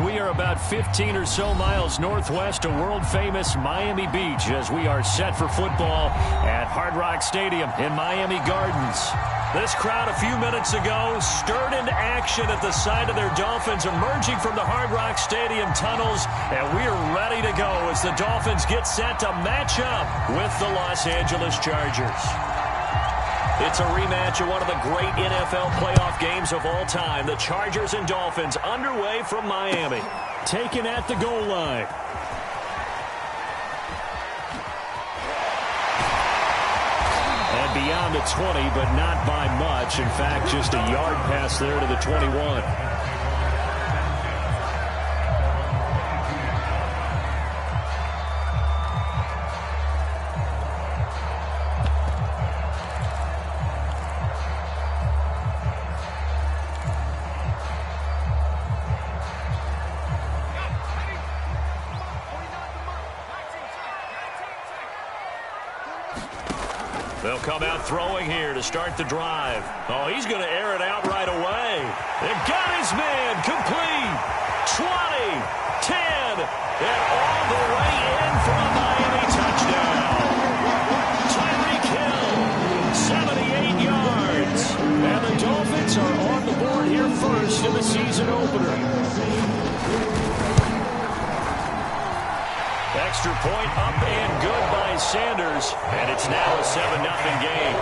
We are about 15 or so miles northwest of world-famous Miami Beach as we are set for football at Hard Rock Stadium in Miami Gardens. This crowd a few minutes ago stirred into action at the side of their Dolphins emerging from the Hard Rock Stadium tunnels, and we are ready to go as the Dolphins get set to match up with the Los Angeles Chargers. It's a rematch of one of the great NFL playoff games of all time. The Chargers and Dolphins underway from Miami. Taken at the goal line. And beyond the 20, but not by much. In fact, just a yard pass there to the 21. They'll come out throwing here to start the drive. Oh, he's going to air it out right away. They've got his man complete. 20, 10, and all the way in for a Miami touchdown. Tyreek Hill, 78 yards. And the Dolphins are on the board here first in the season opener. Extra point up and good by Sanders, and it's now a 7-0 game.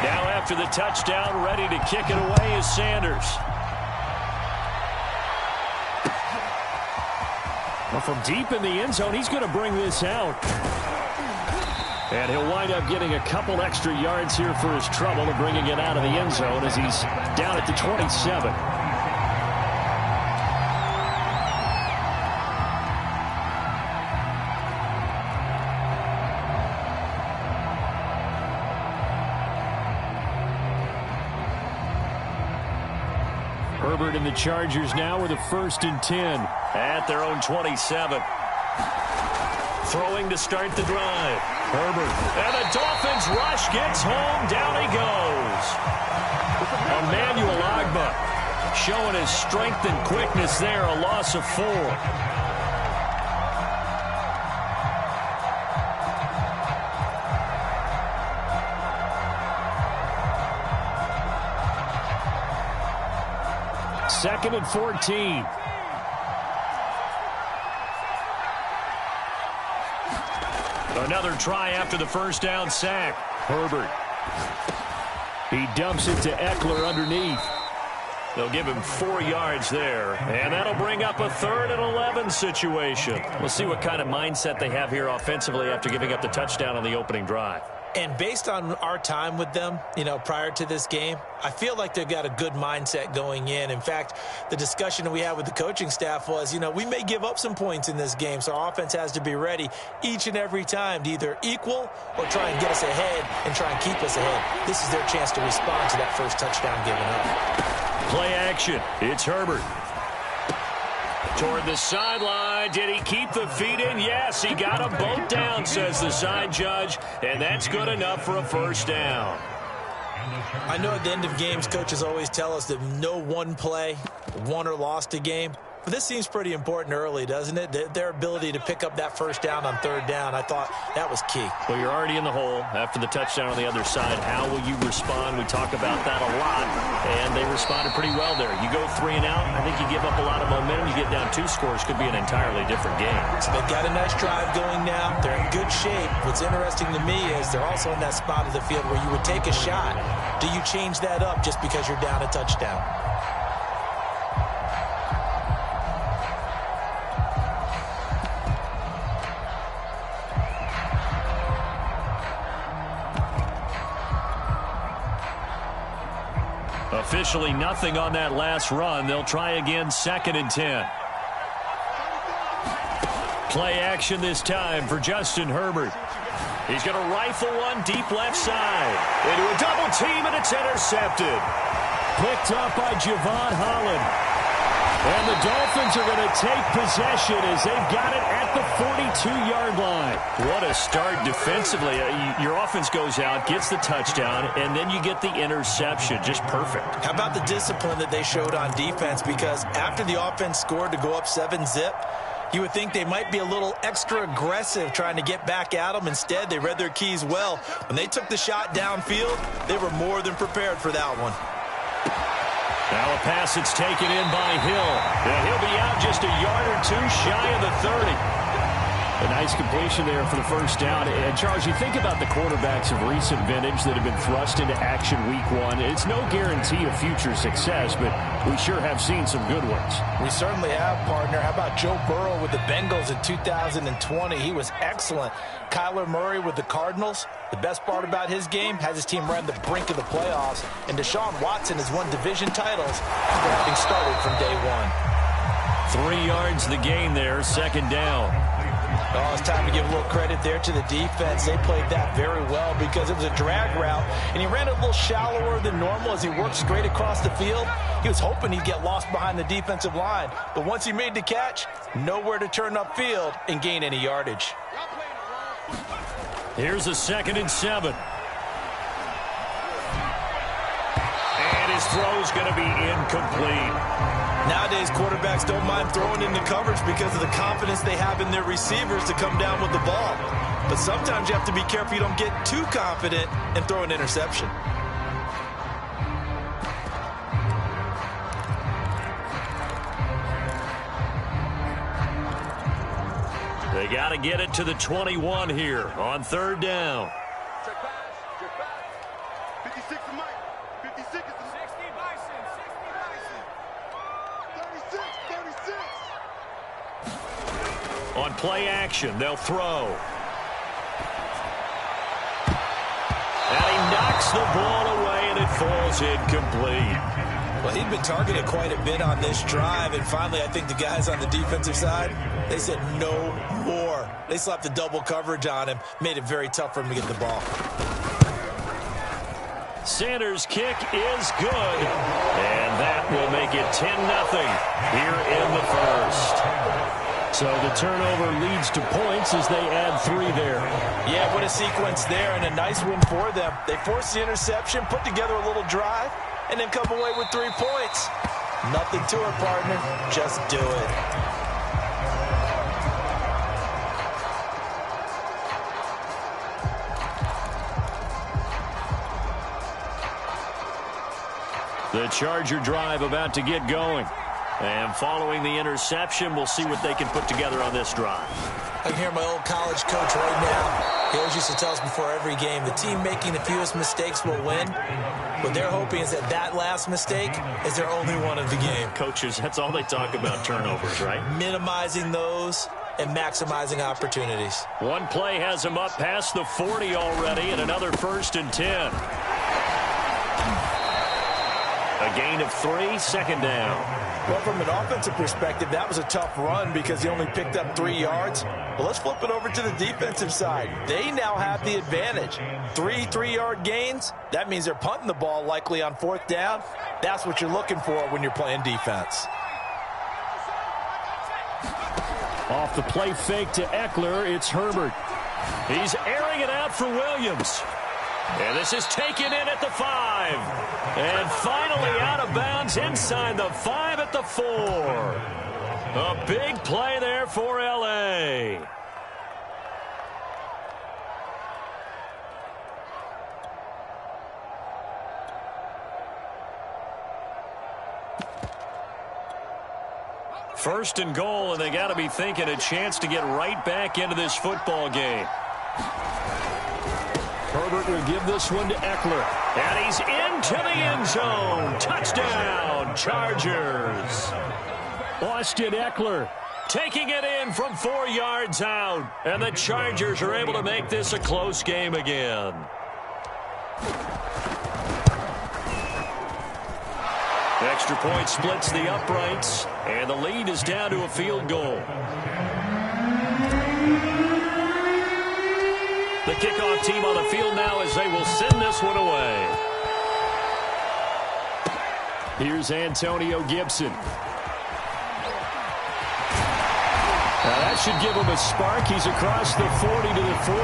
Now after the touchdown, ready to kick it away is Sanders. Well, from deep in the end zone, he's going to bring this out. And he'll wind up getting a couple extra yards here for his trouble and bringing it out of the end zone as he's down at the 27. Herbert and the Chargers now with a 1st and 10 at their own 27. Throwing to start the drive. Herbert. And the Dolphins rush gets home. Down he goes. Emmanuel Ogbah showing his strength and quickness there. A loss of 4. Second and 14. Another try after the first down sack. Herbert. He dumps it to Eckler underneath. They'll give him 4 yards there. And that'll bring up a 3rd and 11 situation. We'll see what kind of mindset they have here offensively after giving up the touchdown on the opening drive. And based on our time with them, prior to this game, I feel like they've got a good mindset going in. In fact, the discussion that we had with the coaching staff was, we may give up some points in this game, so our offense has to be ready each and every time to either equal or try and get us ahead and try and keep us ahead. This is their chance to respond to that first touchdown given up. Play action. It's Herbert. Toward the sideline. Did he keep the feet in? Yes, he got them both down, says the side judge, and that's good enough for a first down. I know at the end of games, coaches always tell us that no one play won or lost a game. But this seems pretty important early, doesn't it? Their ability to pick up that first down on 3rd down, I thought that was key. Well, you're already in the hole after the touchdown on the other side. How will you respond? We talk about that a lot, and they responded pretty well there. You go 3 and out, I think you give up a lot of momentum. You get down 2 scores, could be an entirely different game. So they've got a nice drive going now. They're in good shape. What's interesting to me is they're also in that spot of the field where you would take a shot. Do you change that up just because you're down a touchdown? Officially nothing on that last run. They'll try again 2nd and 10. Play action this time for Justin Herbert. He's going to rifle one deep left side. Into a double team, and it's intercepted. Picked up by Javon Holland. And the Dolphins are going to take possession as they've got it at the 42-yard line. What a start defensively. Your offense goes out, gets the touchdown, and then you get the interception. Just perfect. How about the discipline that they showed on defense? Because after the offense scored to go up 7-zip, you would think they might be a little extra aggressive trying to get back at them. Instead, they read their keys well. When they took the shot downfield, they were more than prepared for that one. Now a pass that's taken in by Hill. He'll be out just a yard or two shy of the 30. A nice completion there for the first down. And, Charles, you think about the quarterbacks of recent vintage that have been thrust into action week one. It's no guarantee of future success, but we sure have seen some good ones. We certainly have, partner. How about Joe Burrow with the Bengals in 2020? He was excellent. Kyler Murray with the Cardinals. The best part about his game has his team right on the brink of the playoffs. And Deshaun Watson has won division titles after having started from day one. 3 yards the gain there, second down. Oh, it's time to give a little credit there to the defense. They played that very well because it was a drag route, and he ran it a little shallower than normal as he worked straight across the field. He was hoping he'd get lost behind the defensive line, but once he made the catch, nowhere to turn upfield and gain any yardage. Here's a 2nd and 7. And his throw's going to be incomplete. Nowadays, quarterbacks don't mind throwing into coverage because of the confidence they have in their receivers to come down with the ball. But sometimes you have to be careful you don't get too confident and throw an interception. They got to get it to the 21 here on 3rd down. Check pass. 56 is Mike. 56 is 60 Bison. 60 Bison. 36. On play action, they'll throw. And he knocks the ball away, and it falls incomplete. Well, he'd been targeted quite a bit on this drive, and finally I think the guys on the defensive side, they said no more. They slapped the double coverage on him, made it very tough for him to get the ball. Sanders' kick is good, and that will make it 10-0 here in the first. So the turnover leads to points as they add 3 there. Yeah, what a sequence there, and a nice win for them. They forced the interception, put together a little drive, and then come away with 3 points. Nothing to it, partner. Just do it. The Charger drive about to get going. And following the interception, we'll see what they can put together on this drive. I can hear my old college coach right now. He always used to tell us before every game, the team making the fewest mistakes will win. What they're hoping is that last mistake is their only one of the game. Coaches, that's all they talk about, turnovers, right? Minimizing those and maximizing opportunities. One play has him up past the 40 already, and another 1st and 10. A gain of 3, 2nd down. Well, from an offensive perspective, that was a tough run because he only picked up 3 yards. But let's flip it over to the defensive side. They now have the advantage. 3 3-yard gains. That means they're punting the ball likely on 4th down. That's what you're looking for when you're playing defense. Off the play fake to Eckler, it's Herbert. He's airing it out for Williams. And this is taken in at the 5. And finally out of bounds inside the 5 at the 4. A big play there for L.A. First and goal, and they got to be thinking a chance to get right back into this football game. Herbert will give this one to Eckler. And he's into the end zone. Touchdown, Chargers. Austin Eckler taking it in from 4 yards out. And the Chargers are able to make this a close game again. Extra point splits the uprights. And the lead is down to a field goal. The kickoff team on the field now as they will send this one away. Here's Antonio Gibson. That should give him a spark. He's across the 40 to the 43.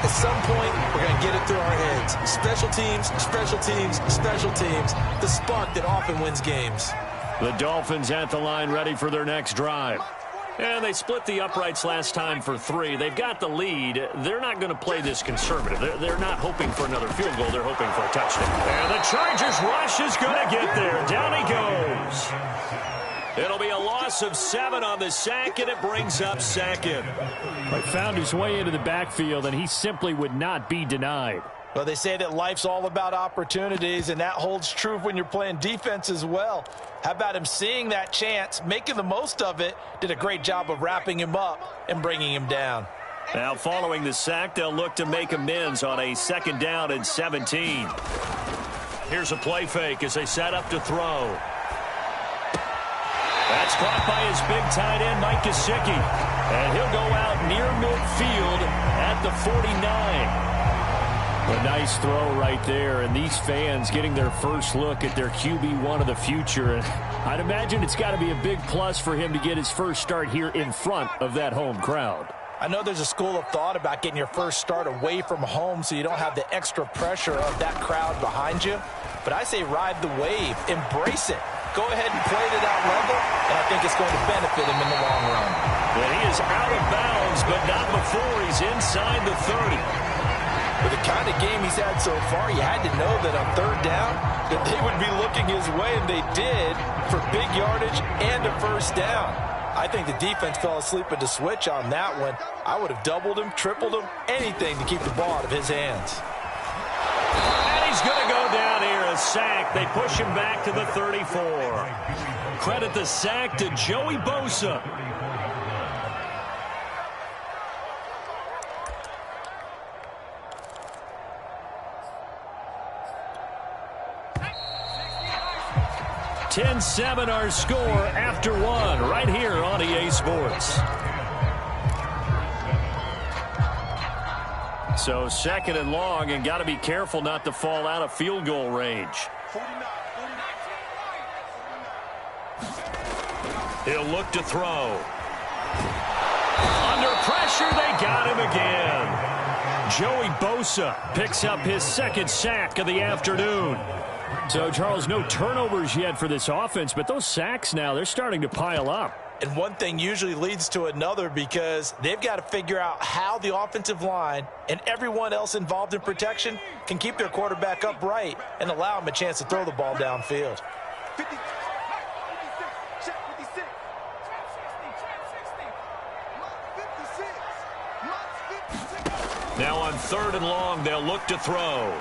At some point, we're going to get it through our heads. Special teams, special teams, special teams. The spark that often wins games. The Dolphins at the line ready for their next drive. And they split the uprights last time for 3. They've got the lead. They're not going to play this conservative. They're not hoping for another field goal. They're hoping for a touchdown. And the Chargers rush is going to get there. Down he goes. It'll be a loss of 7 on the sack, and it brings up 2nd. He found his way into the backfield, and he simply would not be denied. Well, they say that life's all about opportunities, and that holds true when you're playing defense as well. How about him seeing that chance, making the most of it, did a great job of wrapping him up and bringing him down. Now, following the sack, they'll look to make amends on a 2nd down and 17. Here's a play fake as they set up to throw. That's caught by his big tight end, Mike Gesicki. And he'll go out near midfield at the 49. A nice throw right there, and these fans getting their first look at their QB1 of the future. And I'd imagine it's got to be a big plus for him to get his first start here in front of that home crowd. I know there's a school of thought about getting your first start away from home so you don't have the extra pressure of that crowd behind you. But I say ride the wave, embrace it. Go ahead and play to that level, and I think it's going to benefit him in the long run. And he is out of bounds, but not before he's inside the 30. With the kind of game he's had so far, you had to know that on 3rd down that they would be looking his way, and they did, for big yardage and a first down. I think the defense fell asleep at the switch on that one. I would have doubled him, tripled him, anything to keep the ball out of his hands. And he's going to go down here, a sack. They push him back to the 34. Credit the sack to Joey Bosa. (10-7) our score after 1 right here on EA Sports. So 2nd and long, and got to be careful not to fall out of field goal range. He'll look to throw. Under pressure, they got him again. Joey Bosa picks up his 2nd sack of the afternoon. So, Charles, no turnovers yet for this offense, but those sacks now, they're starting to pile up. And one thing usually leads to another because they've got to figure out how the offensive line and everyone else involved in protection can keep their quarterback upright and allow him a chance to throw the ball downfield. 50, 56, check 56. 56. Now on 3rd and long, they'll look to throw.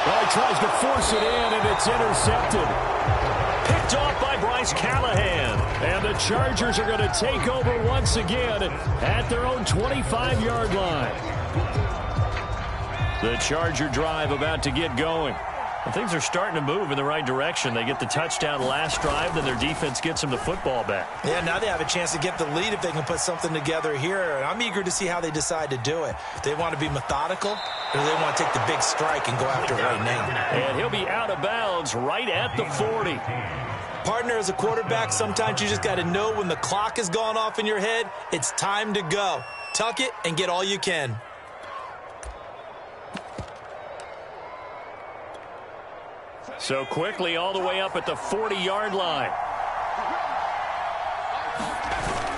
Well, he tries to force it in, and it's intercepted. Picked off by Bryce Callahan. And the Chargers are going to take over once again at their own 25-yard line. The Charger drive about to get going. Well, things are starting to move in the right direction. They get the touchdown last drive, then their defense gets them the football back. Yeah, now they have a chance to get the lead if they can put something together here. And I'm eager to see how they decide to do it. They want to be methodical, or they want to take the big strike and go after it right now. And he'll be out of bounds right at the 40. Partner, as a quarterback, sometimes you just got to know when the clock has gone off in your head, it's time to go. Tuck it and get all you can. So quickly all the way up at the 40-yard line.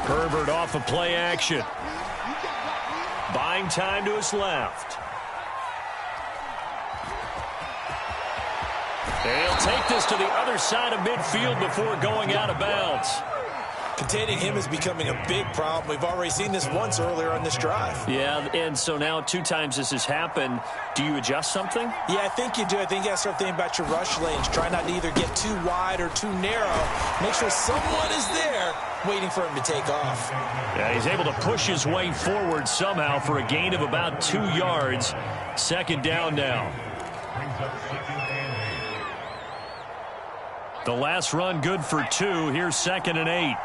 Herbert off of play action. Buying time to his left. And he'll take this to the other side of midfield before going out of bounds. Containing him is becoming a big problem. We've already seen this once earlier on this drive. Yeah, and so now 2 times this has happened. Do you adjust something? Yeah, I think you do. I think you got to start thinking about your rush lanes. Try not to either get too wide or too narrow. Make sure someone is there waiting for him to take off. Yeah, he's able to push his way forward somehow for a gain of about 2 yards. 2nd down now. The last run good for 2. Here's 2nd and 8.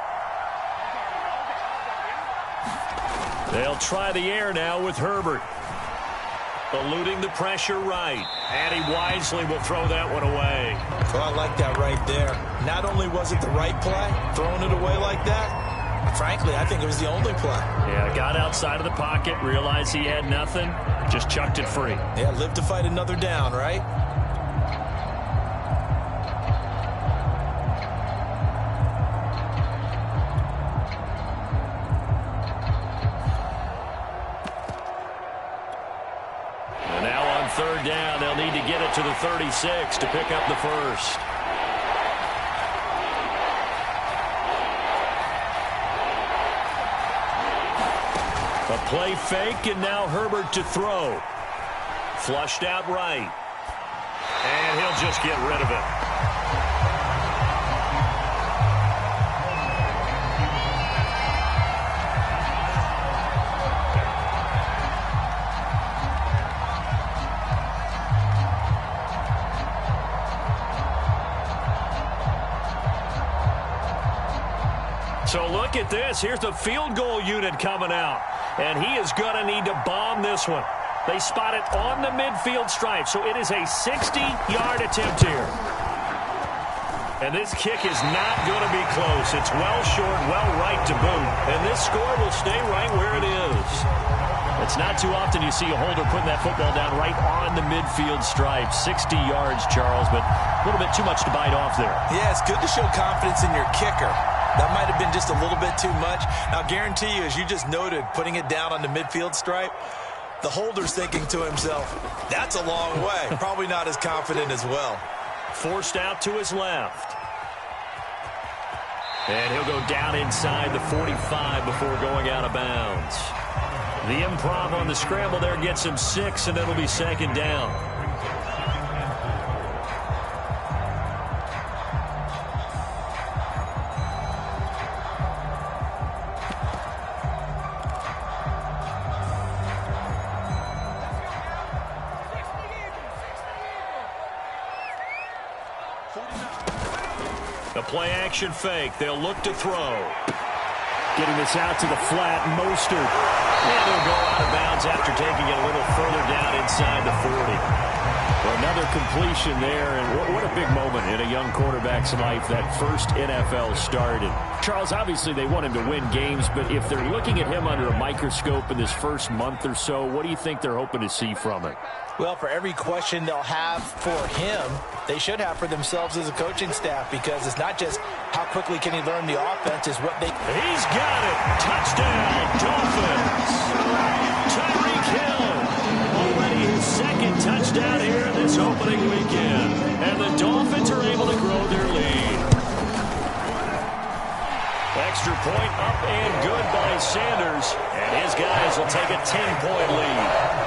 They'll try the air now with Herbert. Eluding the pressure right. And he wisely will throw that one away. Well, I like that right there. Not only was it the right play, throwing it away like that, frankly, I think it was the only play. Yeah, got outside of the pocket, realized he had nothing, just chucked it free. Yeah, live to fight another down, right? Third down, they'll need to get it to the 36 to pick up the first. A play fake, and now Herbert to throw. Flushed out right. And he'll just get rid of it. So look at this. Here's the field goal unit coming out. And he is going to need to bomb this one. They spot it on the midfield stripe. So it is a 60-yard attempt here. And this kick is not going to be close. It's well short, well right to boot. And this score will stay right where it is. It's not too often you see a holder putting that football down right on the midfield stripe. 60 yards, Charles, but a little bit too much to bite off there. Yeah, it's good to show confidence in your kicker. That might have been just a little bit too much. Now, I guarantee you, as you just noted, putting it down on the midfield stripe, the holder's thinking to himself, that's a long way. Probably not as confident as well. Forced out to his left. And he'll go down inside the 45 before going out of bounds. The improv on the scramble there gets him 6, and it'll be second down. A play-action fake. They'll look to throw. Getting this out to the flat, Mostert. And he'll go out of bounds after taking it a little further down inside the 40. Well, another completion there, and what a big moment in a young quarterback's life, that first NFL start. And Charles, obviously they want him to win games, but if they're looking at him under a microscope in this first month or so, what do you think they're hoping to see from it? Well, for every question they'll have for him, they should have for themselves as a coaching staff, because it's not just how quickly can he learn the offense, is what they... He's got it! Touchdown, Dolphins! Tyreek Hill, already his second touchdown here in this opening weekend. And the Dolphins are able to grow their lead. Extra point up and good by Sanders. And his guys will take a 10-point lead.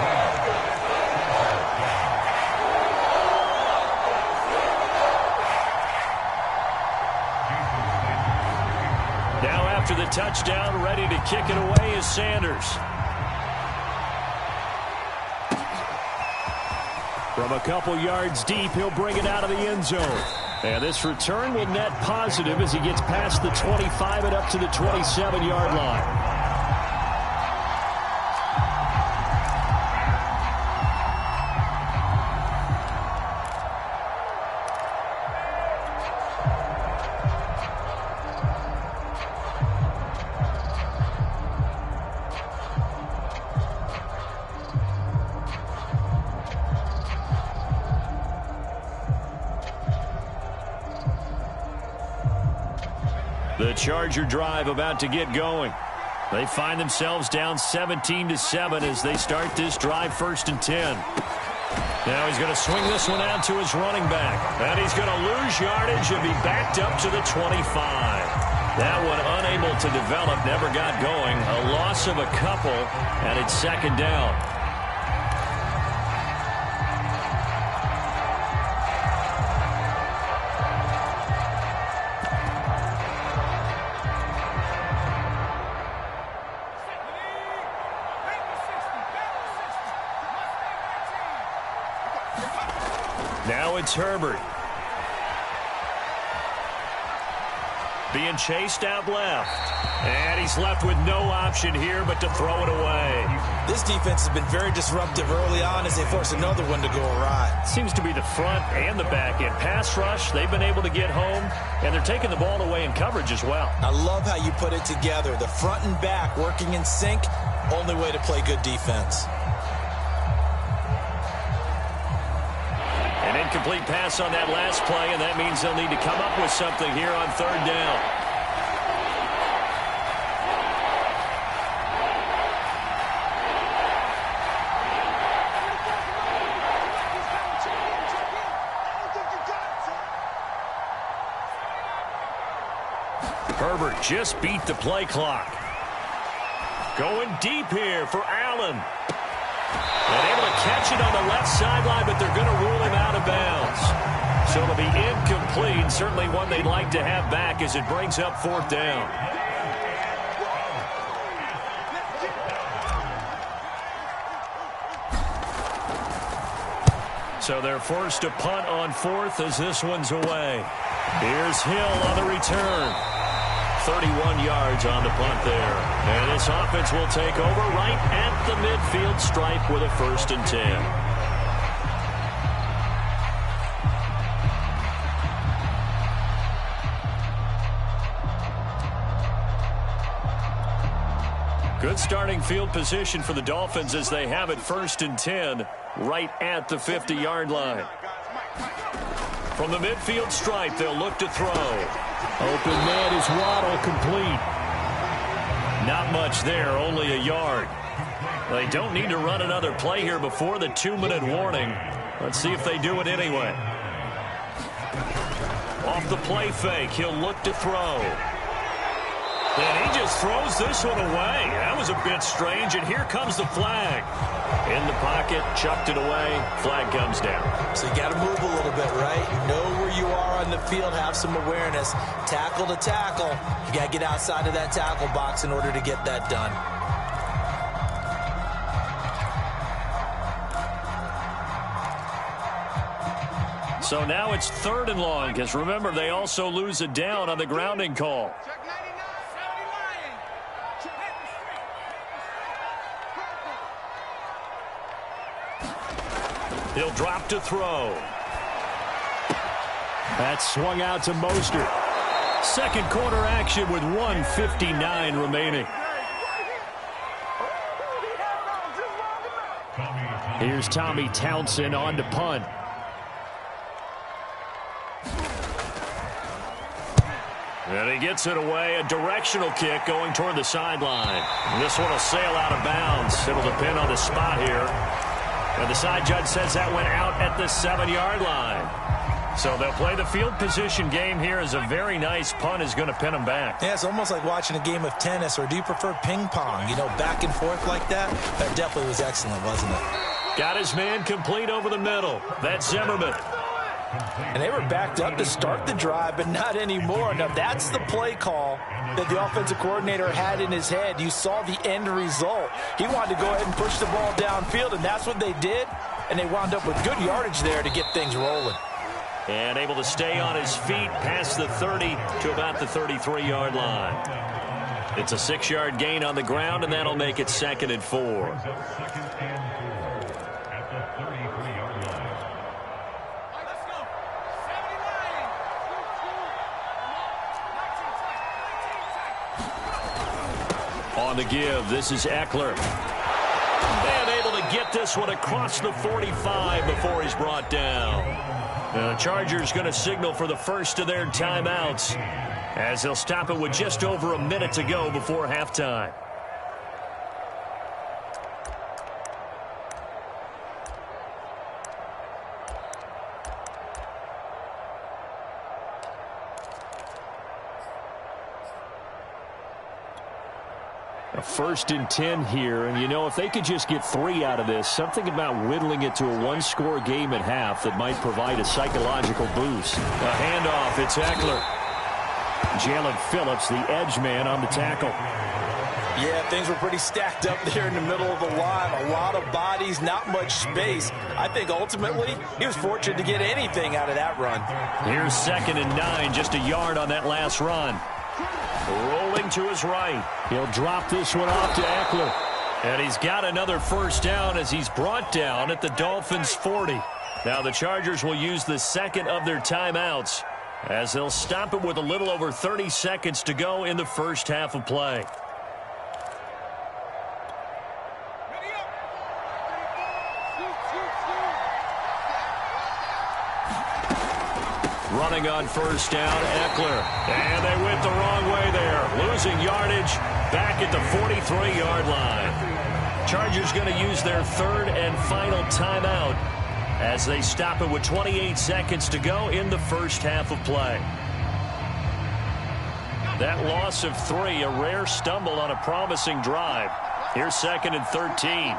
After the touchdown, ready to kick it away is Sanders. From a couple yards deep, he'll bring it out of the end zone. And this return will net positive as he gets past the 25 and up to the 27-yard line. The Charger drive about to get going. They find themselves down 17-7 as they start this drive 1st and 10. Now he's going to swing this one out to his running back. And he's going to lose yardage and be backed up to the 25. That one unable to develop, never got going. A loss of a couple, and it's second down. Now it's Herbert. being chased out left. And he's left with no option here but to throw it away. This defense has been very disruptive early on as they force another one to go awry. Seems to be the front and the back end. Pass rush, they've been able to get home, and they're taking the ball away in coverage as well. I love how you put it together. The front and back working in sync, only way to play good defense. An incomplete pass on that last play, and that means they'll need to come up with something here on third down. Herbert just beat the play clock. Going deep here for Allen. And able to catch it on the left sideline, but they're going to rule him out of bounds. So it'll be incomplete. Certainly one they'd like to have back as it brings up fourth down. So they're forced to punt on fourth as this one's away. Here's Hill on the return. 31 yards on the punt there. And this offense will take over right at the midfield stripe with a 1st and 10. Good starting field position for the Dolphins as they have it 1st and 10 right at the 50-yard line. From the midfield stripe, they'll look to throw. Open man is Waddle, complete. Not much there, only a yard. They don't need to run another play here before the 2-minute warning. Let's see if they do it anyway. Off the play fake, he'll look to throw. And he just throws this one away. That was a bit strange, and here comes the flag. In the pocket, chucked it away, flag comes down. So you got to move a little bit, right? Know where you are on the field, have some awareness. Tackle to tackle. You got to get outside of that tackle box in order to get that done. So now it's 3rd and long, because remember, they also lose a down on the grounding call. He'll drop to throw. That's swung out to Mostert. Second quarter action with 1:59 remaining. Here's Tommy Townsend on to punt. And he gets it away. A directional kick going toward the sideline. This one will sail out of bounds. It'll depend on the spot here. And the side judge says that went out at the 7-yard line. So they'll play the field position game here as a very nice punt is going to pin them back. Yeah, it's almost like watching a game of tennis, or do you prefer ping pong? You know, back and forth like that? That definitely was excellent, wasn't it? Got his man complete over the middle. That's Zimmerman. And they were backed up to start the drive, but not anymore. Now, that's the play call that the offensive coordinator had in his head. You saw the end result. He wanted to go ahead and push the ball downfield, and that's what they did. And they wound up with good yardage there to get things rolling. And able to stay on his feet past the 30 to about the 33-yard line. It's a 6-yard gain on the ground, and that'll make it 2nd and 4. On the give, this is Eckler. And able to get this one across the 45 before he's brought down. The Chargers going to signal for the first of their timeouts as they'll stop it with just over a minute to go before halftime. A 1st and 10 here, and you know, if they could just get 3 out of this, something about whittling it to a 1-score game at half that might provide a psychological boost. A handoff, it's Eckler. Jalen Phillips, the edge man, on the tackle. Yeah, things were pretty stacked up there in the middle of the line. A lot of bodies, not much space. I think ultimately he was fortunate to get anything out of that run. Here's 2nd and 9, just a yard on that last run. Rolling to his right. He'll drop this one off to Eckler. And he's got another first down as he's brought down at the Dolphins' 40. Now the Chargers will use the second of their timeouts as they'll stop it with a little over 30 seconds to go in the first half of play. Running on first down, Eckler. And they went the wrong way there. Losing yardage back at the 43-yard line. Chargers going to use their third and final timeout as they stop it with 28 seconds to go in the first half of play. That loss of 3, a rare stumble on a promising drive. Here's 2nd and 13.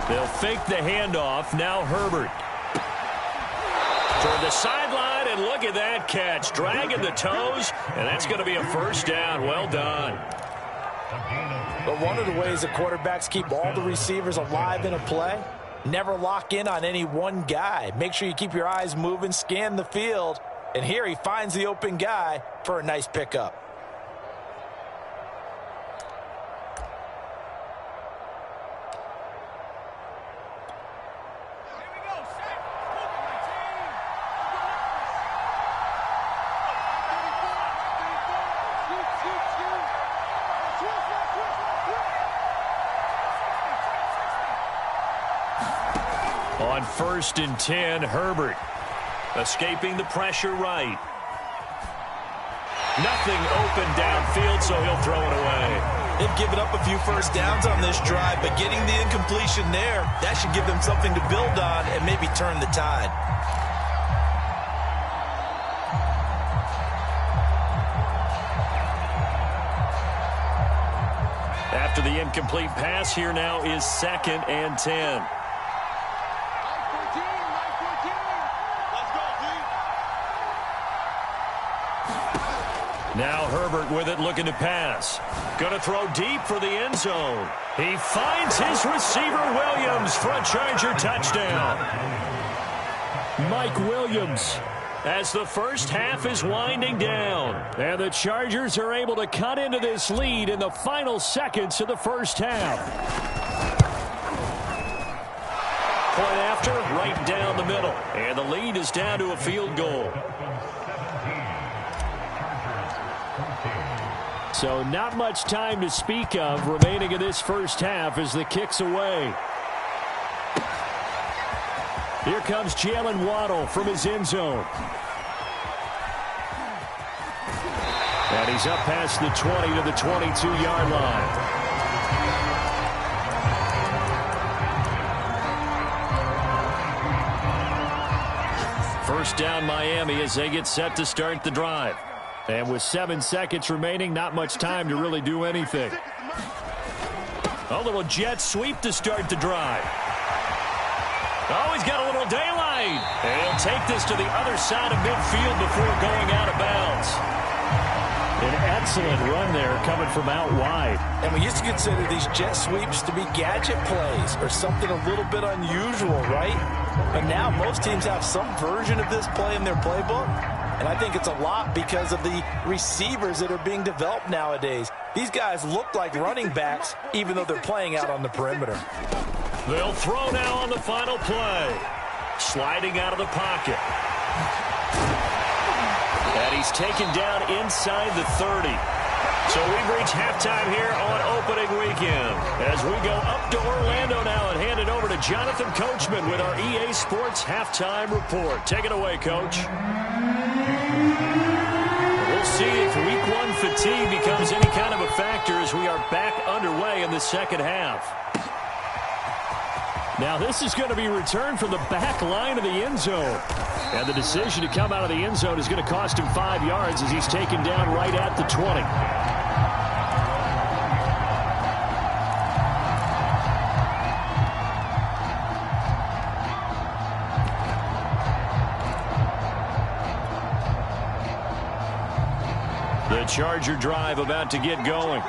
They'll fake the handoff. Now Herbert. Toward the sideline, and look at that catch. Dragging the toes, and that's going to be a first down. Well done. But one of the ways the quarterbacks keep all the receivers alive in a play, never lock in on any one guy. Make sure you keep your eyes moving, scan the field, and here he finds the open guy for a nice pickup. On 1st and 10, Herbert escaping the pressure right. Nothing open downfield, so he'll throw it away. They've given up a few first downs on this drive, but getting the incompletion there, that should give them something to build on and maybe turn the tide. After the incomplete pass, here now is 2nd and 10. Now Herbert with it, looking to pass. Going to throw deep for the end zone. He finds his receiver, Williams, for a Charger touchdown. Mike Williams. As the first half is winding down. And the Chargers are able to cut into this lead in the final seconds of the first half. Point after, right down the middle. And the lead is down to a field goal. So not much time to speak of remaining in this first half as the kick's away. Here comes Jalen Waddle from his end zone. And he's up past the 20 to the 22-yard line. First down Miami as they get set to start the drive. And with 7 seconds remaining, not much time to really do anything. A little jet sweep to start the drive. Oh, he's got a little daylight. And he'll take this to the other side of midfield before going out of bounds. An excellent run there coming from out wide. And we used to consider these jet sweeps to be gadget plays or something a little bit unusual, right? But now most teams have some version of this play in their playbook. And I think it's a lot because of the receivers that are being developed nowadays. These guys look like running backs, even though they're playing out on the perimeter. They'll throw now on the final play. Sliding out of the pocket. And he's taken down inside the 30. So we've reached halftime here on opening weekend. As we go up to Orlando now and hand it over to Jonathan Coachman with our EA Sports Halftime Report. Take it away, Coach. We'll see if Week 1 fatigue becomes any kind of a factor as we are back underway in the second half. Now this is going to be returned from the back line of the end zone. And the decision to come out of the end zone is going to cost him 5 yards as he's taken down right at the 20. The Charger drive about to get going.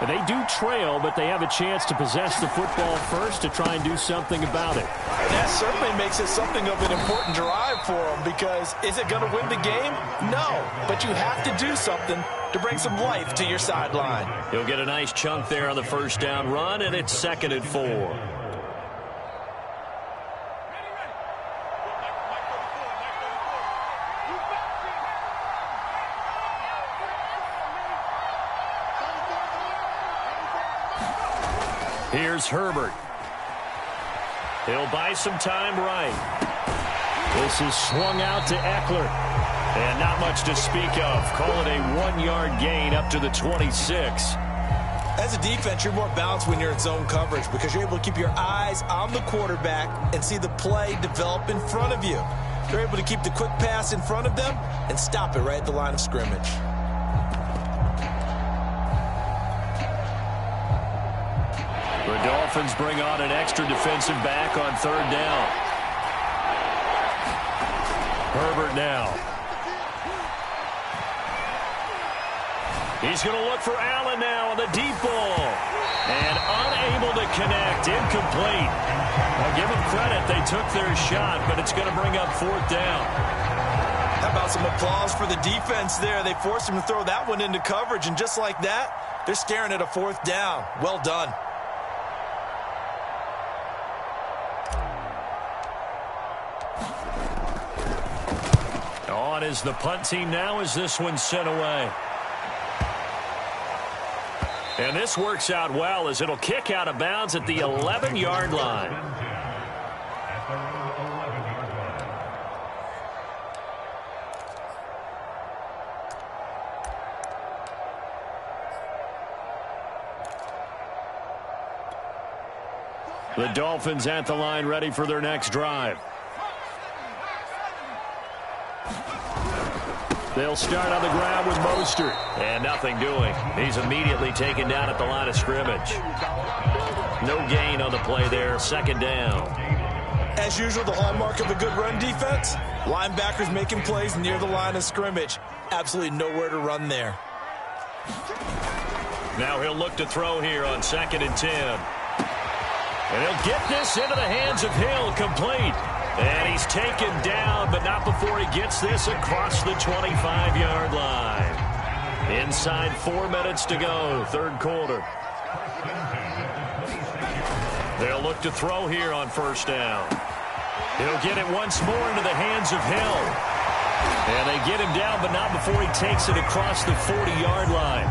They do trail, but they have a chance to possess the football first to try and do something about it. And that certainly makes it something of an important drive for them, because is it going to win the game? No, but you have to do something to bring some life to your sideline. He'll get a nice chunk there on the first down run, and it's 2nd and 4. Here's Herbert. He'll buy some time right. This is swung out to Eckler. And not much to speak of. Call it a 1-yard gain up to the 26. As a defense, you're more balanced when you're in zone coverage because you're able to keep your eyes on the quarterback and see the play develop in front of you. You're able to keep the quick pass in front of them and stop it right at the line of scrimmage. The Dolphins bring on an extra defensive back on 3rd down. Herbert now. He's going to look for Allen now on the deep ball. And unable to connect. Incomplete. I'll give them credit. They took their shot, but it's going to bring up 4th down. How about some applause for the defense there? They forced him to throw that one into coverage, and just like that, they're staring at a 4th down. Well done. On is the punt team now as this one's sent away. And this works out well as it'll kick out of bounds at the 11-yard line. The Dolphins at the line ready for their next drive. They'll start on the ground with Mostert. And nothing doing. He's immediately taken down at the line of scrimmage. No gain on the play there. 2nd down. As usual, the hallmark of a good run defense, linebackers making plays near the line of scrimmage. Absolutely nowhere to run there. Now he'll look to throw here on 2nd and 10. And he'll get this into the hands of Hill, complete. And he's taken down, but not before he gets this across the 25-yard line. Inside 4 minutes to go, 3rd quarter. They'll look to throw here on 1st down. He'll get it once more into the hands of Hill. And they get him down, but not before he takes it across the 40-yard line.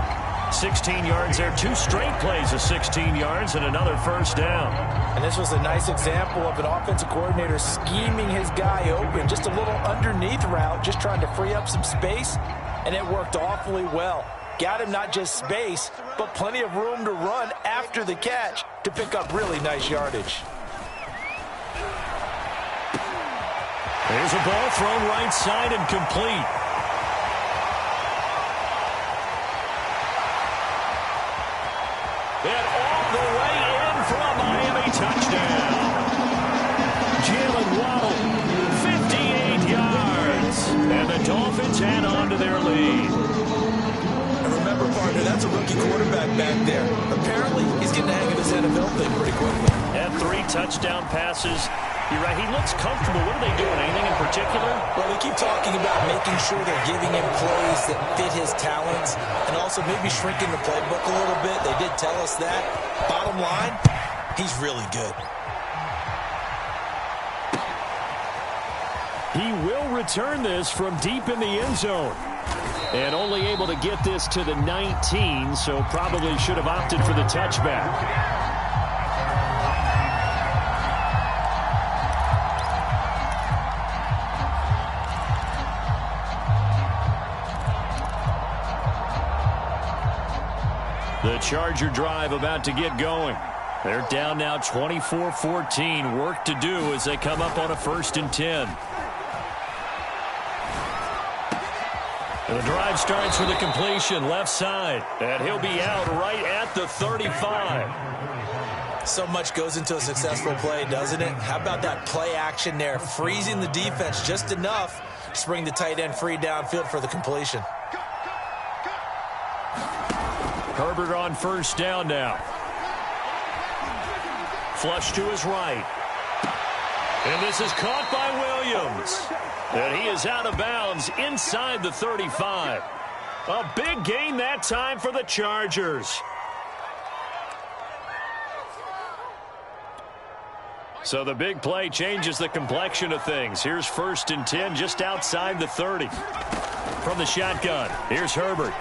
16 yards there, 2 straight plays of 16 yards and another 1st down. And this was a nice example of an offensive coordinator scheming his guy open. Just a little underneath route, just trying to free up some space, and it worked awfully well. Got him not just space, but plenty of room to run after the catch to pick up really nice yardage. There's a ball thrown right side and complete. And all the way in for a Miami touchdown. Jalen Waddle, 58 yards. And the Dolphins add on to their lead. And remember, partner, that's a rookie quarterback back there. Apparently, he's getting the hang of this NFL thing pretty quickly. Had 3 touchdown passes. You're right, he looks comfortable. What are they doing? Anything in particular? Well, they keep talking about making sure they're giving him plays that fit his talents and also maybe shrinking the playbook a little bit. They did tell us that. Bottom line, he's really good. He will return this from deep in the end zone. And only able to get this to the 19, so probably should have opted for the touchback. The Charger drive about to get going. They're down now 24-14. Work to do as they come up on a 1st and 10. And the drive starts with a completion left side. And he'll be out right at the 35. So much goes into a successful play, doesn't it? How about that play action there? Freezing the defense just enough to bring the tight end free downfield for the completion. Herbert on first down now. Flush to his right. And this is caught by Williams. And he is out of bounds inside the 35. A big gain that time for the Chargers. So the big play changes the complexion of things. Here's 1st and 10 just outside the 30. From the shotgun, here's Herbert.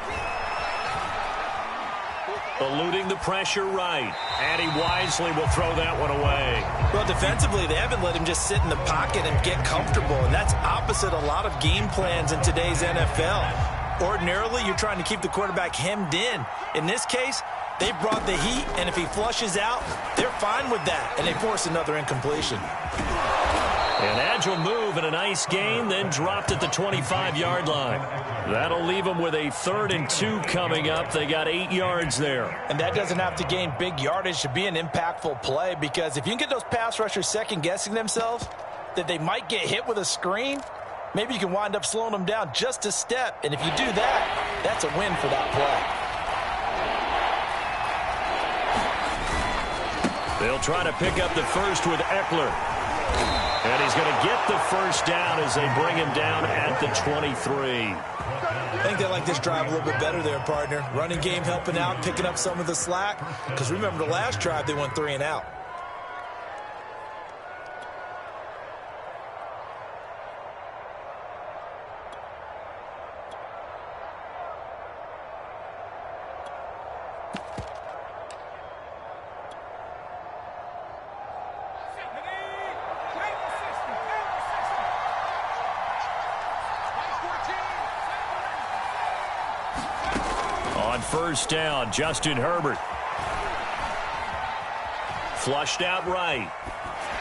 Eluding the pressure right. And he wisely will throw that one away. Well, defensively, they haven't let him just sit in the pocket and get comfortable, and that's opposite a lot of game plans in today's NFL. Ordinarily, you're trying to keep the quarterback hemmed in. In this case, they brought the heat, and if he flushes out, they're fine with that, and they force another incompletion. An agile move and a nice gain, then dropped at the 25-yard line. That'll leave them with a 3rd and 2 coming up. They got 8 yards there. And that doesn't have to gain big yardage to be an impactful play, because if you can get those pass rushers second-guessing themselves that they might get hit with a screen, maybe you can wind up slowing them down just a step. And if you do that, that's a win for that play. They'll try to pick up the first with Eckler. And he's going to get the first down as they bring him down at the 23. I think they like this drive a little bit better there, partner. Running game helping out, picking up some of the slack. Because remember the last drive, they went 3 and out. First down, Justin Herbert. Flushed out right.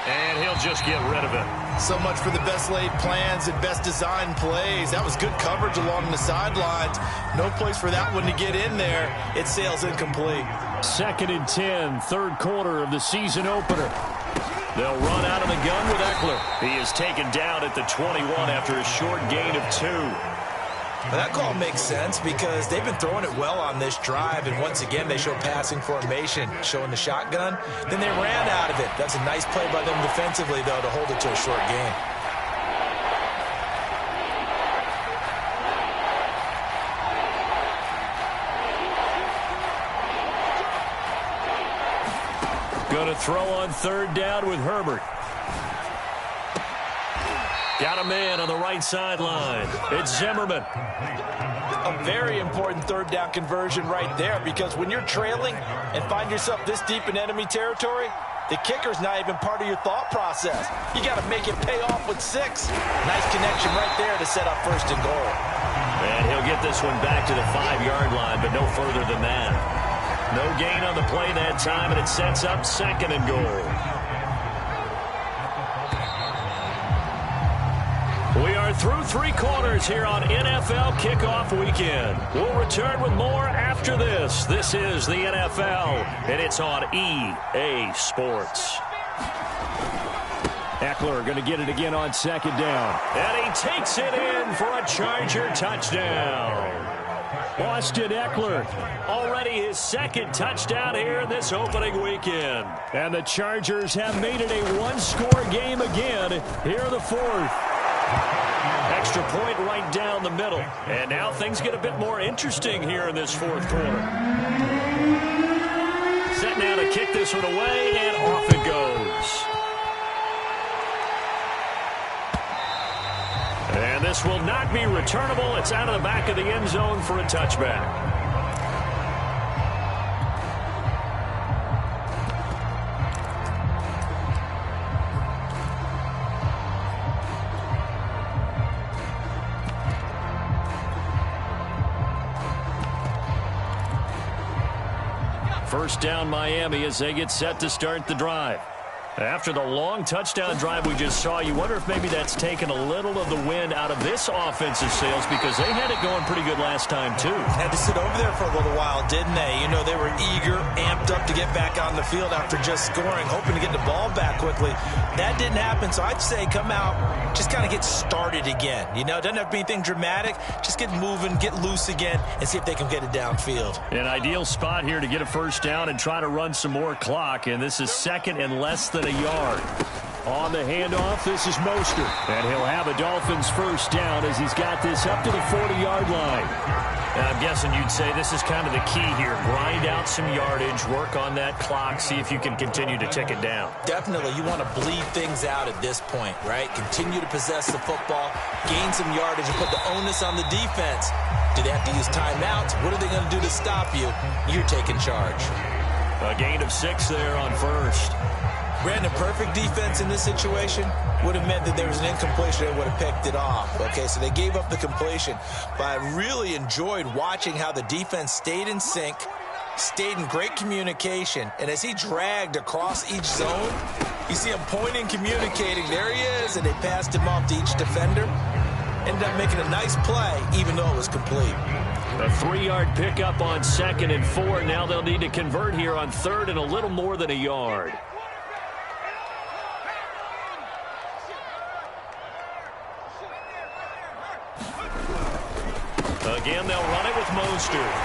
And he'll just get rid of it. So much for the best laid plans and best designed plays. That was good coverage along the sidelines. No place for that one to get in there. It sails incomplete. 2nd and 10, 3rd quarter of the season opener. They'll run out of the gun with Eckler. He is taken down at the 21 after a short gain of 2. Well, that call makes sense because they've been throwing it well on this drive, and once again they show passing formation, showing the shotgun. Then they ran out of it. That's a nice play by them defensively, though, to hold it to a short gain. Going to throw on 3rd down with Herbert. Got a man on the right sideline. It's Zimmerman. A very important 3rd down conversion right there, because when you're trailing and find yourself this deep in enemy territory, the kicker's not even part of your thought process. You got to make it pay off with 6. Nice connection right there to set up 1st and goal. And he'll get this one back to the 5-yard line, but no further than that. No gain on the play that time, and it sets up 2nd and goal. We are through 3 quarters here on NFL Kickoff Weekend. We'll return with more after this. This is the NFL, and it's on EA Sports. Eckler going to get it again on 2nd down. And he takes it in for a Charger touchdown. Austin Eckler, already his 2nd touchdown here in this opening weekend. And the Chargers have made it a 1-score game again here in the 4th. Extra point right down the middle. And now things get a bit more interesting here in this 4th quarter. Set now to kick this one away, and off it goes. And this will not be returnable. It's out of the back of the end zone for a touchback. First down Miami as they get set to start the drive. After the long touchdown drive we just saw, you wonder if maybe that's taken a little of the wind out of this offensive sails, because they had it going pretty good last time too. Had to sit over there for a little while, didn't they? You know, they were eager, amped up to get back on the field after just scoring, hoping to get the ball back quickly. That didn't happen, so I'd say come out, just kind of get started again. You know, it doesn't have to be anything dramatic. Just get moving, get loose again, and see if they can get it downfield. An ideal spot here to get a first down and try to run some more clock, and this is second and less than a yard. On the handoff, this is Mostert, and he'll have a Dolphins first down as he's got this up to the 40-yard line. And I'm guessing you'd say this is kind of the key here. Grind out some yardage, work on that clock, see if you can continue to tick it down. Definitely, you want to bleed things out at this point, right? Continue to possess the football, gain some yardage, and put the onus on the defense. Do they have to use timeouts? What are they going to do to stop you? You're taking charge. A gain of 6 there on first. Brandon, perfect defense in this situation would have meant that there was an incompletion. They would have picked it off. Okay, so they gave up the completion. But I really enjoyed watching how the defense stayed in sync, stayed in great communication. And as he dragged across each zone, you see him pointing, communicating. There he is, and they passed him off to each defender. Ended up making a nice play, even though it was complete. A 3-yard pickup on 2nd and 4. Now they'll need to convert here on 3rd and a little more than a yard. Again, they'll run it with Mostert.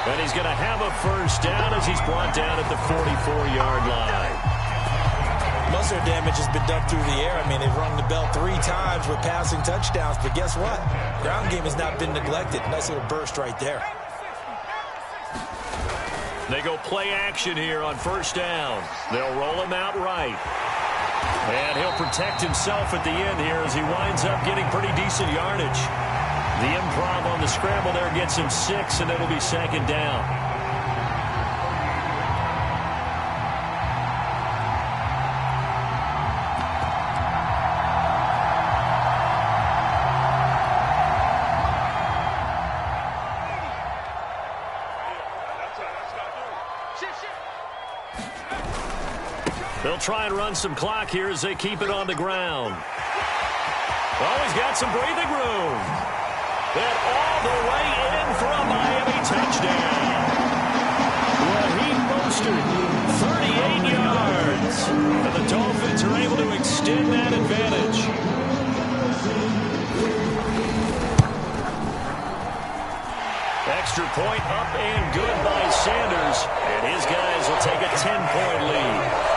And he's going to have a first down as he's brought down at the 44-yard line. Most of their damage has been done through the air. I mean, they've rung the bell 3 times with passing touchdowns, but guess what? Ground game has not been neglected. Nice little burst right there. They go play action here on first down. They'll roll him out right. And he'll protect himself at the end here as he winds up getting pretty decent yardage. The improv on the scramble there gets him 6, and it'll be 2nd down. They'll try and run some clock here as they keep it on the ground. Oh, he's got some breathing room. And all the way in for a Miami touchdown. Raheem Mostert, 38 yards. And the Dolphins are able to extend that advantage. Extra point up and good by Sanders. And his guys will take a 10-point lead.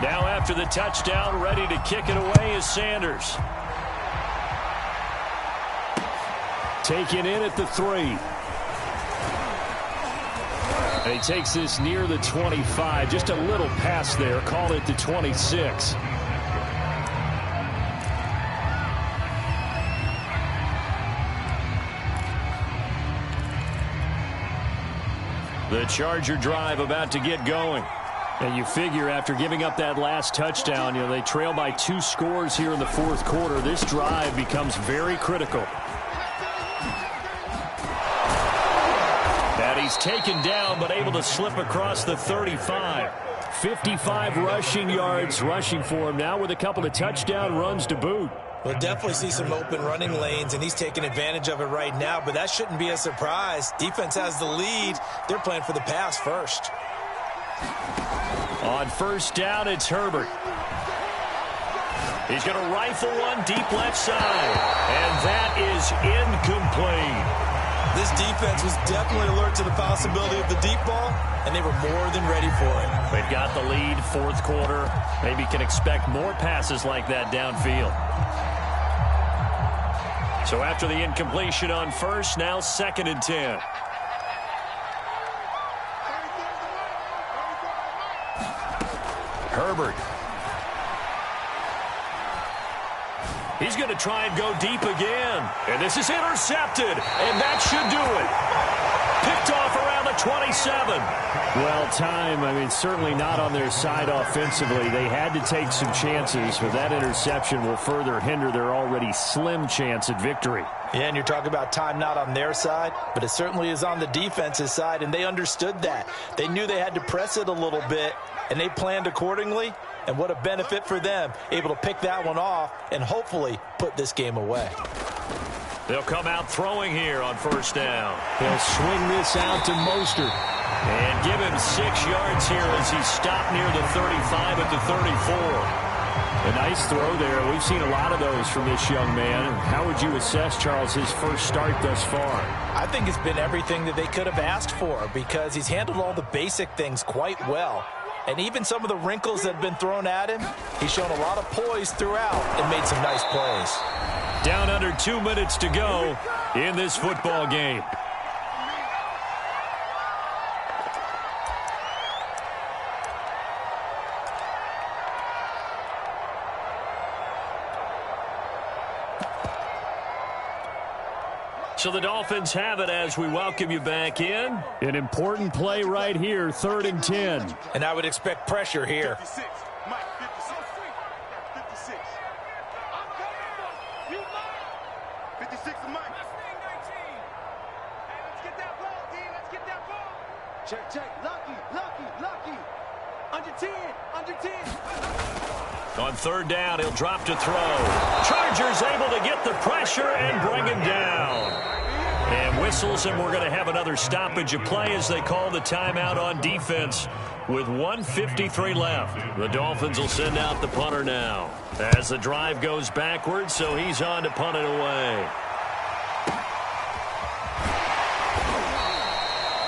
Now after the touchdown, ready to kick it away is Sanders. Taken in at the 3. And he takes this near the 25. Just a little pass there. Called it the 26. The Charger drive about to get going. And you figure after giving up that last touchdown, you know, they trail by 2 scores here in the 4th quarter. This drive becomes very critical. And he's taken down but able to slip across the 35. 55 rushing yards rushing for him now with a couple of touchdown runs to boot. We'll definitely see some open running lanes, and he's taking advantage of it right now, but that shouldn't be a surprise. Defense has the lead. They're playing for the pass first. On first down, it's Herbert. He's going to rifle one deep left side, and that is incomplete. This defense was definitely alert to the possibility of the deep ball, and they were more than ready for it. They've got the lead, 4th quarter. Maybe can expect more passes like that downfield. So after the incompletion on first, now 2nd and 10. Herbert. He's going to try and go deep again. And this is intercepted. And that should do it. Picked off around the 27. Well, time, certainly not on their side offensively. They had to take some chances, but that interception will further hinder their already slim chance at victory. Yeah, and you're talking about time not on their side, but it certainly is on the defense's side, and they understood that. They knew they had to press it a little bit, and they planned accordingly, and what a benefit for them, able to pick that one off and hopefully put this game away. They'll come out throwing here on first down. They'll swing this out to Mostert. And give him 6 yards here as he stopped near the 35 at the 34. A nice throw there. We've seen a lot of those from this young man. How would you assess, Charles, his first start thus far? I think it's been everything that they could have asked for because he's handled all the basic things quite well. And even some of the wrinkles that have been thrown at him, he's shown a lot of poise throughout and made some nice plays. Down under 2 minutes to go in this football game. So the Dolphins have it as we welcome you back in. An important play right here, 3rd and 10. And I would expect pressure here. 56. Mike, 56. 56. 56 to Mike. Hey, let's get that ball, D. Let's get that ball. Check. Lucky. Under 10. On 3rd down, he'll drop to throw. Chargers able to get the pressure and bring him down. And whistles, and we're going to have another stoppage of play as they call the timeout on defense with 1:53 left. The Dolphins will send out the punter now as the drive goes backwards, so he's on to punt it away.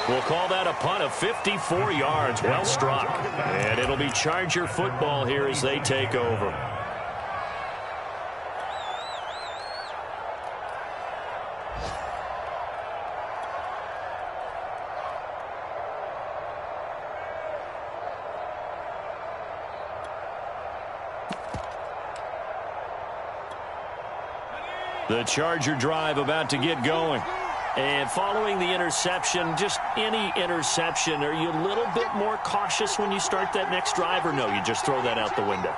We'll call that a punt of 54 yards. Well struck. And it'll be Charger football here as they take over. The Charger drive about to get going. And following the interception, just any interception, are you a little bit more cautious when you start that next drive, or no, you just throw that out the window?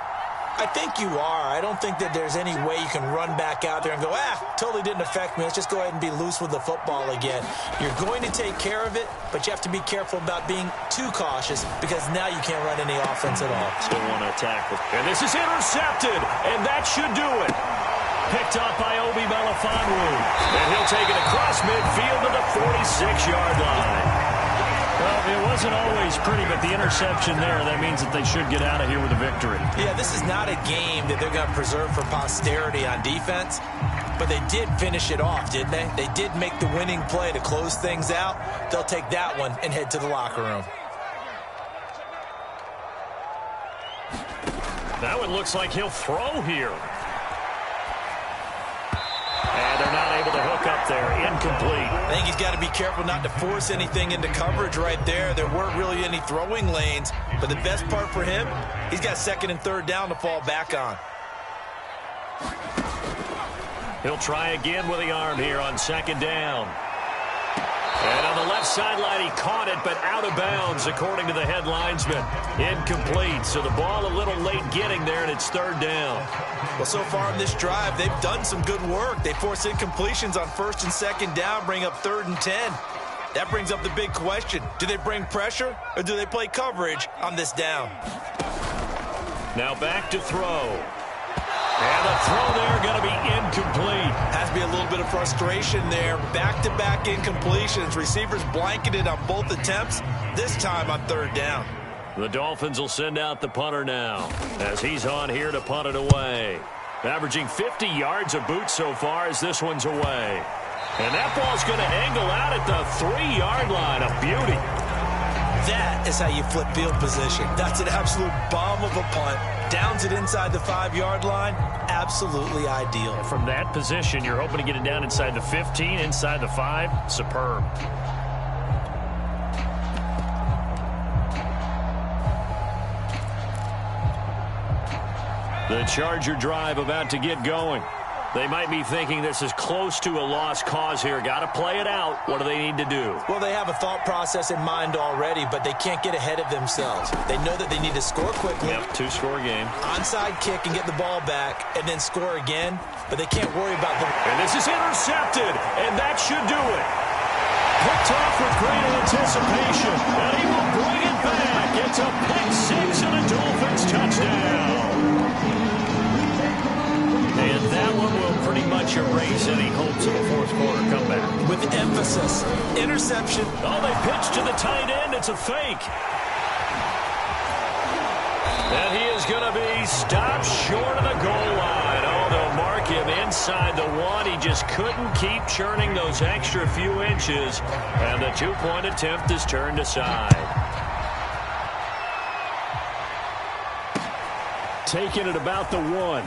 I think you are. I don't think that there's any way you can run back out there and go, totally didn't affect me. Let's just go ahead and be loose with the football again. You're going to take care of it, but you have to be careful about being too cautious because now you can't run any offense at all. Still want to attack. And this is intercepted, and that should do it. Picked up by Obi Melifonwu. And he'll take it across midfield to the 46-yard line. Well, it wasn't always pretty, but the interception there, that means that they should get out of here with a victory. Yeah, this is not a game that they're going to preserve for posterity on defense, but they did finish it off, didn't they? They did make the winning play to close things out. They'll take that one and head to the locker room. That one looks like he'll throw here. And they're not able to hook up there. Incomplete. I think he's got to be careful not to force anything into coverage right there. There weren't really any throwing lanes. But the best part for him, he's got 2nd and 3rd down to fall back on. He'll try again with the arm here on 2nd down. And on the left sideline, he caught it, but out of bounds, according to the head linesman. Incomplete. So the ball a little late getting there, and it's 3rd down. Well, so far in this drive, they've done some good work. They force incompletions on 1st and 2nd down, bring up 3rd and 10. That brings up the big question. Do they bring pressure, or do they play coverage on this down? Now back to throw. And the throw there going to be incomplete. Has to be a little bit of frustration there. Back-to-back incompletions. Receivers blanketed on both attempts, this time on 3rd down. The Dolphins will send out the punter now as he's on here to punt it away. Averaging 50 yards a boot so far as this one's away. And that ball's going to angle out at the 3-yard line. A beauty. That is how you flip field position. That's an absolute bomb of a punt. Downs it inside the 5-yard line. Absolutely ideal. From that position, you're hoping to get it down inside the 15, inside the 5. Superb. The Charger drive about to get going. They might be thinking this is close to a lost cause here. Got to play it out. What do they need to do? Well, they have a thought process in mind already, but they can't get ahead of themselves. They know that they need to score quickly. Yep, two-score game. Onside kick and get the ball back and then score again, but they can't worry about the... And this is intercepted, and that should do it. Picked off with great anticipation, and he will bring it back. It's a pick six and a Dolphins touchdown. And that one will pretty much erase any hopes of a fourth-quarter comeback. With emphasis, interception. Oh, they pitch to the tight end. It's a fake. And he is going to be stopped short of the goal line. Oh, they'll mark him inside the one. He just couldn't keep churning those extra few inches. And the two-point attempt is turned aside. Taking it about the one.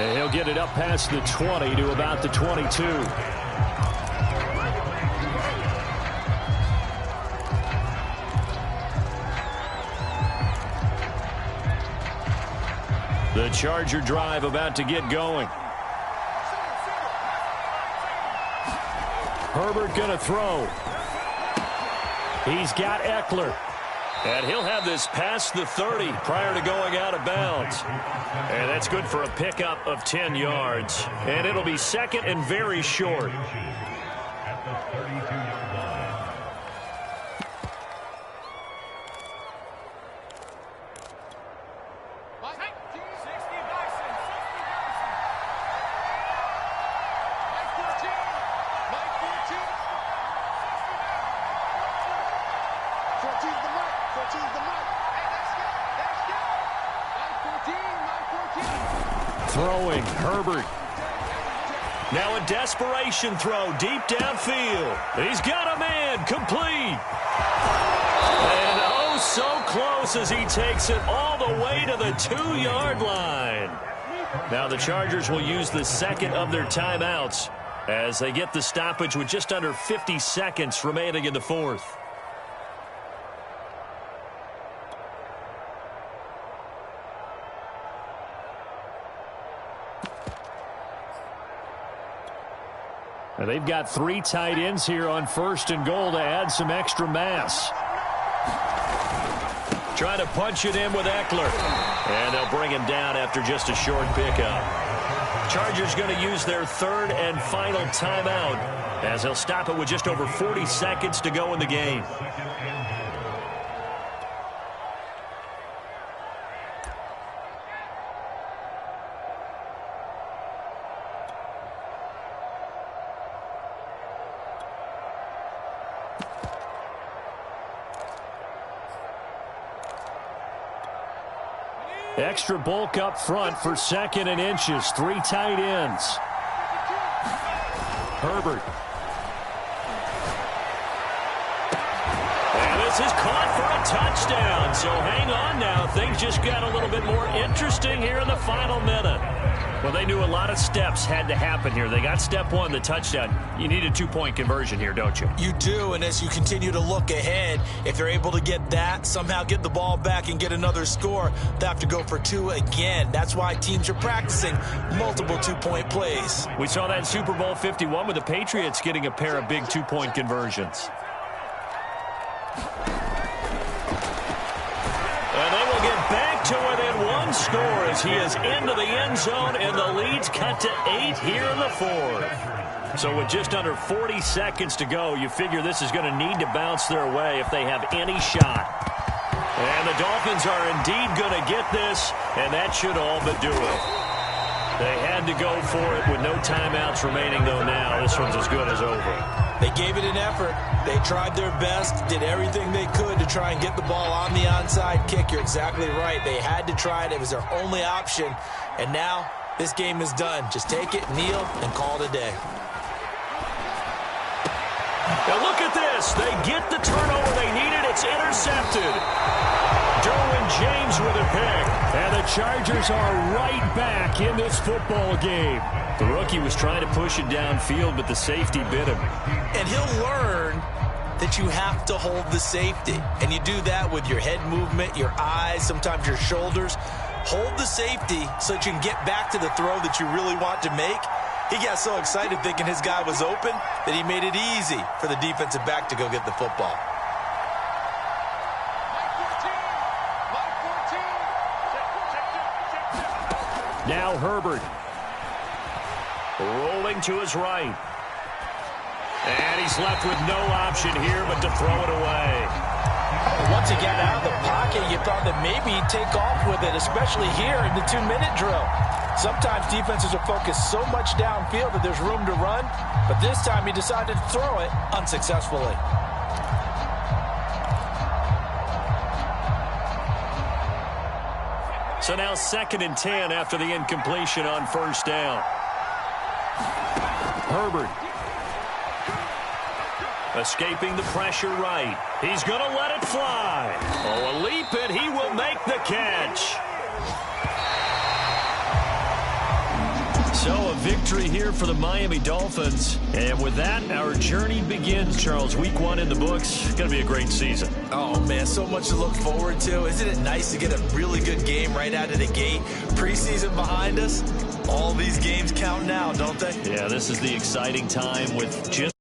And he'll get it up past the 20 to about the 22. The Charger drive about to get going. Herbert going to throw. He's got Eckler. And he'll have this past the 30 prior to going out of bounds. And that's good for a pickup of 10 yards. And it'll be second and very short. At the 32-yard line. Throwing, Herbert. Now a desperation throw deep downfield. He's got a man, complete. And oh, so close as he takes it all the way to the 2-yard line. Now the Chargers will use the second of their timeouts as they get the stoppage with just under 50 seconds remaining in the fourth. And they've got 3 tight ends here on first and goal to add some extra mass. Trying to punch it in with Eckler. And they'll bring him down after just a short pickup. Chargers going to use their third and final timeout as they'll stop it with just over 40 seconds to go in the game. Extra bulk up front for second and inches. 3 tight ends. Herbert. And this is caught for a touchdown. So hang on now. Things just got a little bit more interesting here in the final minute. Well, they knew a lot of steps had to happen here. They got step 1, the touchdown. You need a 2-point conversion here, don't you? You do, and as you continue to look ahead, if they're able to get that, somehow get the ball back and get another score, they have to go for 2 again. That's why teams are practicing multiple 2-point plays. We saw that in Super Bowl 51 with the Patriots getting a pair of big 2-point conversions. And they will get back to within 1 score as he is into the end zone, and the lead's cut to 8 here in the fourth. So with just under 40 seconds to go, you figure this is going to need to bounce their way if they have any shot. And the Dolphins are indeed going to get this, and that should all but do it. They had to go for it with no timeouts remaining, though now this one's as good as over. They gave it an effort. They tried their best, did everything they could to try and get the ball on the onside kick. You're exactly right. They had to try it. It was their only option. And now this game is done. Just take it, kneel, and call it a day. Now look at this. They get the turnover they needed. It's intercepted. Derwin James with a pick. And the Chargers are right back in this football game. The rookie was trying to push it downfield, but the safety bit him. And he'll learn that you have to hold the safety. And you do that with your head movement, your eyes, sometimes your shoulders. hold the safety so that you can get back to the throw that you really want to make. He got so excited thinking his guy was open that he made it easy for the defensive back to go get the football. Now Herbert. Rolling to his right. And he's left with no option here but to throw it away. Once he got out of the pocket, you thought that maybe he'd take off with it, especially here in the 2-minute drill. Sometimes defenses are focused so much downfield that there's room to run, but this time he decided to throw it unsuccessfully. So now 2nd and 10 after the incompletion on first down. Herbert. Escaping the pressure right. He's going to let it fly. Oh, a leap, and he will make the catch. So a victory here for the Miami Dolphins. And with that, our journey begins, Charles. Week 1 in the books. Going to be a great season. Oh, man, so much to look forward to. Isn't it nice to get a really good game right out of the gate? Preseason behind us. All these games count now, don't they? Yeah, this is the exciting time with just